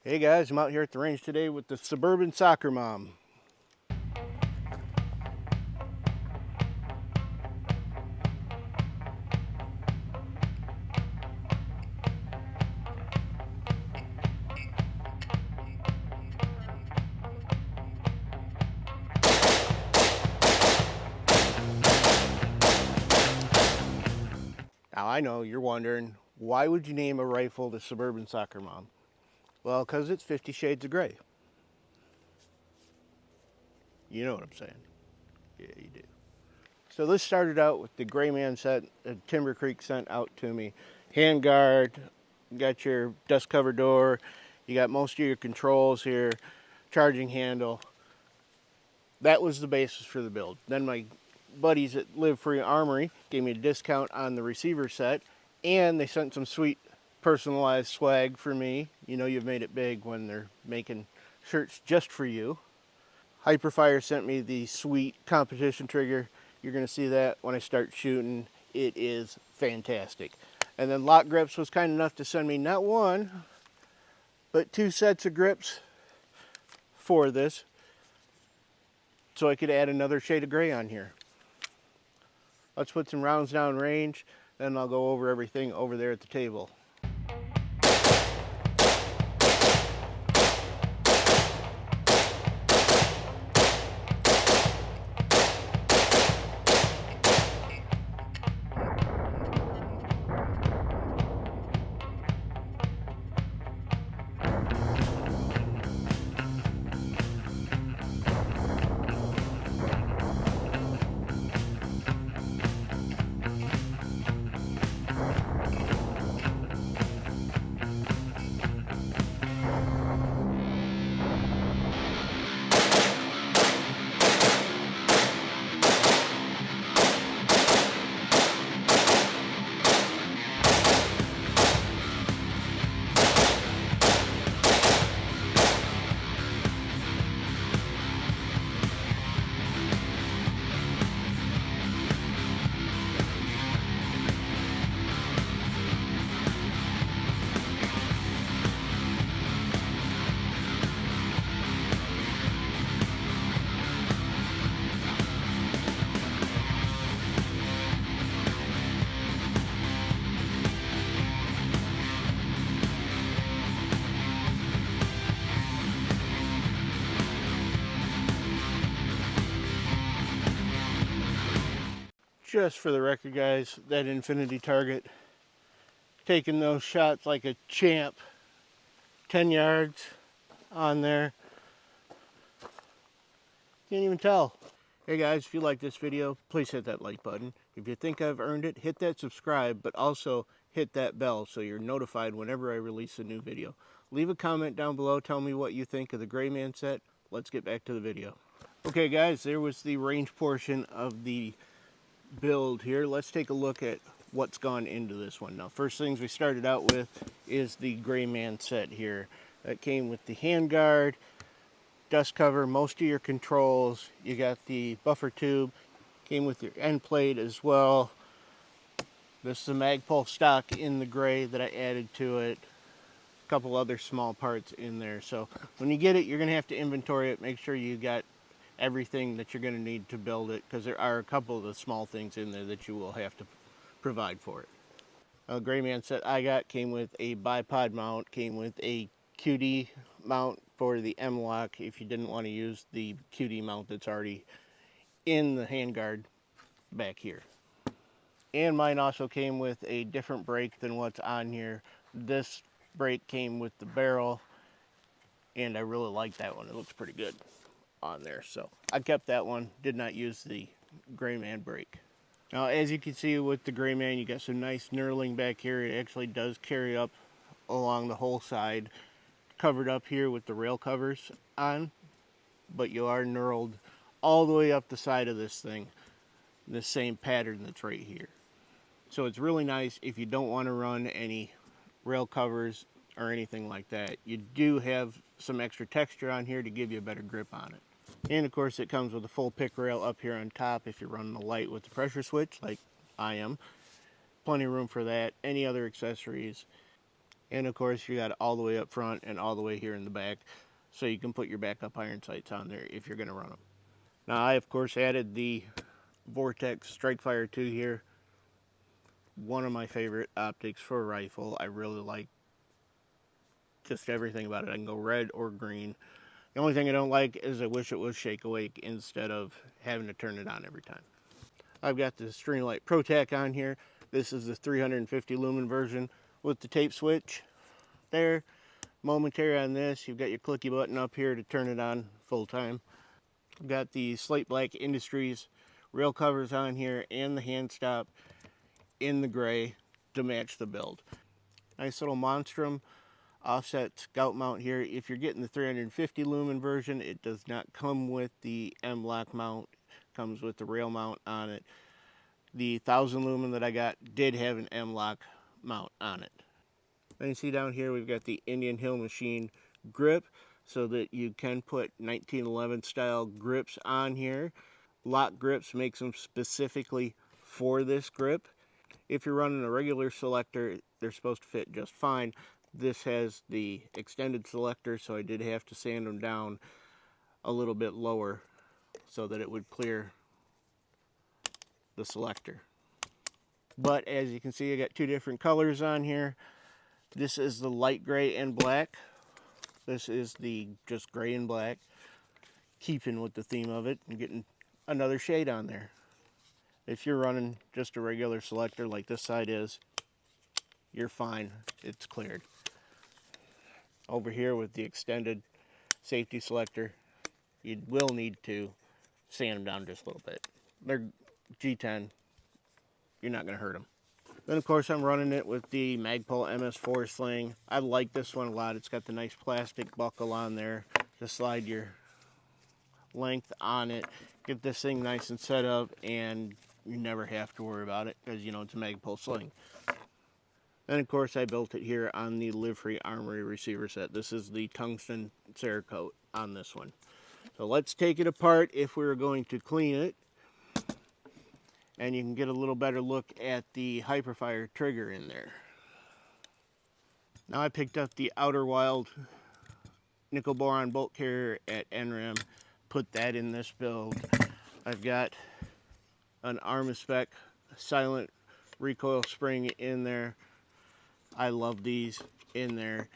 Hey guys, I'm out here at the range today with the Suburban Soccer Mom. Now I know you're wondering, why would you name a rifle the Suburban Soccer Mom? Well, because it's 50 Shades of Gray. You know what I'm saying. Yeah, you do. So this started out with the Greyman set that Timber Creek sent out to me. Handguard, you got your dust cover door, you got most of your controls here, charging handle. That was the basis for the build. Then my buddies at Live Free Armory gave me a discount on the receiver set, and they sent some sweet personalized swag for me. You know you've made it big when they're making shirts just for you. HIPERFIRE sent me the sweet competition trigger. You're going to see that when I start shooting. It is fantastic. And then LOK Grips was kind enough to send me not one, but 2 sets of grips for this, so I could add another shade of gray on here. Let's put some rounds down range, then I'll go over everything over there at the table. Just for the record, guys, that infinity target, taking those shots like a champ. 10 yards on there. Can't even tell. Hey guys, if you like this video, please hit that like button. If you think I've earned it, hit that subscribe, but also hit that bell so you're notified whenever I release a new video. Leave a comment down below, tell me what you think of the Greyman set. Let's get back to the video. Okay guys, there was the range portion of the build here. Let's take a look at what's gone into this one. Now, first things we started out with is the Greyman set here. That came with the handguard, dust cover, most of your controls. You got the buffer tube, came with your end plate as well. This is a Magpul stock in the gray that I added to it. A couple other small parts in there. So when you get it, you're going to have to inventory it. Make sure you got everything that you're going to need to build it, because there are a couple of the small things in there that you will have to provide for it. The Greyman set I got came with a bipod mount, came with a QD mount for the M-LOK if you didn't want to use the QD mount that's already in the handguard back here. And mine also came with a different brake than what's on here. This brake came with the barrel, and I really like that one. It looks pretty good on there, so I kept that one. Did not use the Greyman brake. Now, as you can see with the Greyman, you got some nice knurling back here. It actually does carry up along the whole side, covered up here with the rail covers on, but you are knurled all the way up the side of this thing, the same pattern that's right here. So it's really nice if you don't want to run any rail covers or anything like that. You do have some extra texture on here to give you a better grip on it. And of course it comes with a full pick rail up here on top if you're running the light with the pressure switch like I am. Plenty of room for that. Any other accessories. And of course you got it all the way up front and all the way here in the back, so you can put your backup iron sights on there if you're going to run them. Now I of course added the Vortex Strikefire 2 here. One of my favorite optics for a rifle. I really like just everything about it. I can go red or green. The only thing I don't like is I wish it was shake awake instead of having to turn it on every time. I've got the Streamlight ProTac on here. This is the 350 lumen version with the tape switch there. Momentary on this. You've got your clicky button up here to turn it on full time. I've got the Slate Black Industries rail covers on here and the hand stop in the gray to match the build. Nice little Monstrum offset scout mount here. If you're getting the 350 lumen version, it does not come with the M-LOK mount. It comes with the rail mount on it. The 1000 lumen that I got did have an M-LOK mount on it. Then you see down here we've got the Indian Hill Machine grip, so that you can put 1911 style grips on here. LOK Grips makes them specifically for this grip. If you're running a regular selector, they're supposed to fit just fine. This has the extended selector, so I did have to sand them down a little bit lower so that it would clear the selector. But as you can see, I got two different colors on here. This is the light gray and black. This is the just gray and black, keeping with the theme of it and getting another shade on there. If you're running just a regular selector like this side is, you're fine. It's cleared. Over here with the extended safety selector, you will need to sand them down just a little bit. They're G10. You're not going to hurt them. Then of course I'm running it with the Magpul MS4 sling. I like this one a lot. It's got the nice plastic buckle on there to slide your length on it. Get this thing nice and set up, and you never have to worry about it because you know it's a Magpul sling. Then of course I built it here on the Live Free Armory receiver set. This is the tungsten Cerakote on this one. So let's take it apart if we were going to clean it. And you can get a little better look at the HIPERFIRE trigger in there. Now I picked up the Outer Wild nickel boron bolt carrier at NRAM, put that in this build. I've got an Armispec silent recoil spring in there. I love these in there.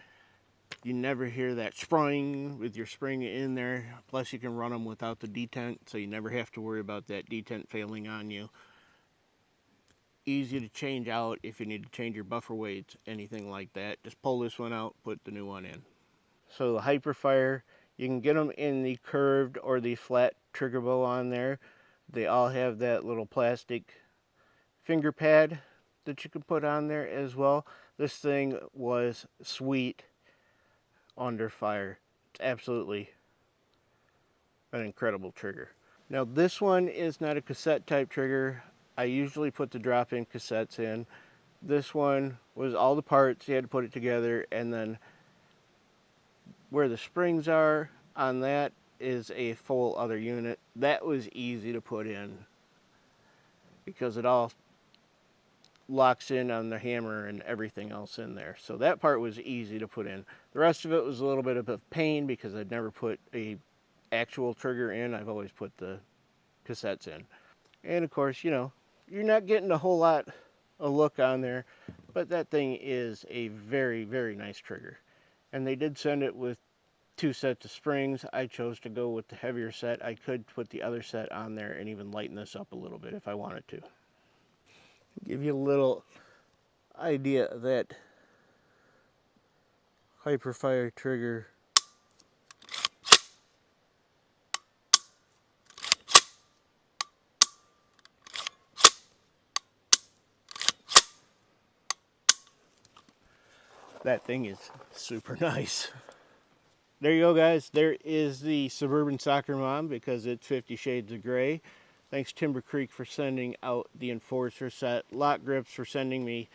You never hear that spring with your spring in there. Plus you can run them without the detent, so you never have to worry about that detent failing on you. Easy to change out if you need to change your buffer weights, anything like that. Just pull this one out, put the new one in. So the HIPERFIRE, you can get them in the curved or the flat trigger bow on there. They all have that little plastic finger pad that you can put on there as well. This thing was sweet under fire. It's absolutely an incredible trigger. Now this one is not a cassette type trigger. I usually put the drop-in cassettes in. This one was all the parts, you had to put it together, and then where the springs are on that is a full other unit. That was easy to put in because it all locks in on the hammer and everything else in there. So that part was easy to put in. The rest of it was a little bit of a pain because I'd never put a actual trigger in. I've always put the cassettes in. And of course, you know, you're not getting a whole lot of look on there, but that thing is a very, very nice trigger. And they did send it with 2 sets of springs. I chose to go with the heavier set. I could put the other set on there and even lighten this up a little bit if I wanted to. Give you a little idea of that HIPERFIRE trigger. That thing is super nice. There you go, guys. There is the Suburban Soccer Mom because it's 50 Shades of Gray. Thanks Timber Creek for sending out the Enforcer set. LOK Grips for sending me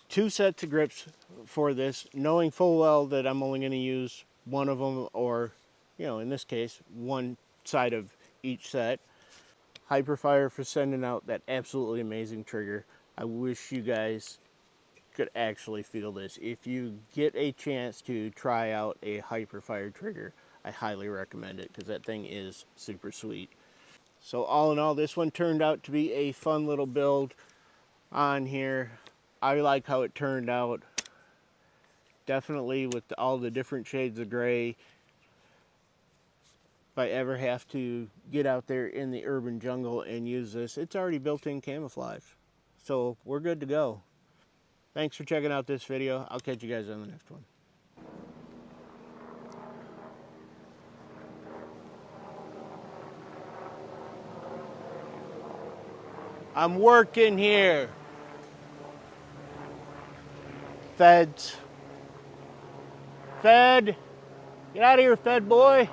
2 sets of grips for this, knowing full well that I'm only going to use one of them, or, you know, in this case, one side of each set. HIPERFIRE for sending out that absolutely amazing trigger. I wish you guys could actually feel this. If you get a chance to try out a HIPERFIRE trigger, I highly recommend it because that thing is super sweet. So all in all, this one turned out to be a fun little build on here. I like how it turned out. Definitely with all the different shades of gray. If I ever have to get out there in the urban jungle and use this, it's already built-in camouflage. So we're good to go. Thanks for checking out this video. I'll catch you guys on the next one. I'm working here. Feds. Fed. Get out of here, Fed boy.